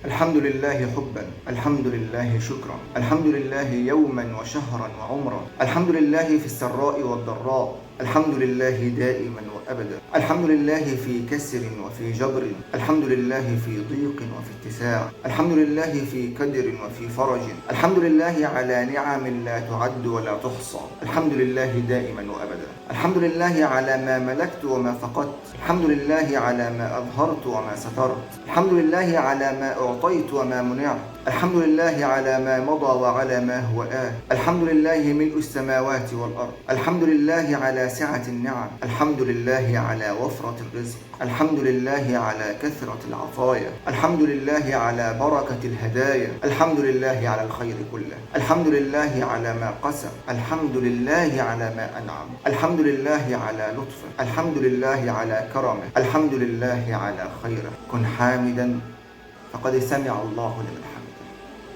الحمد لله حبا، الحمد لله شكرا، الحمد لله يوما وشهرا وعمرا، الحمد لله في السراء والضراء، الحمد لله دائما وأبدا، الحمد لله في كسر وفي جبر، الحمد لله في ضيق وفي اتساع، الحمد لله في كدر وفي فرج، الحمد لله على نعم لا تعد ولا تحصى، الحمد لله دائما وأبدا، الحمد لله على ما ملكت وما فقدت، الحمد لله على ما أظهرت وما سترت، الحمد لله على ما أعطيت وما منعت، الحمد لله على ما مضى وعلى ما هو آت، الحمد لله ملء السماوات والأرض، الحمد لله على سعة النعم، الحمد لله على وفرة الرزق، الحمد لله على كثرة العطايا، الحمد لله على بركة الهدايا، الحمد لله على الخير كله، الحمد لله على ما قسم، الحمد لله على ما أنعم، الحمد لله على لطفه، الحمد لله على كرمه، الحمد لله على خيره. كن حامدا فقد سمع الله لمن حمده.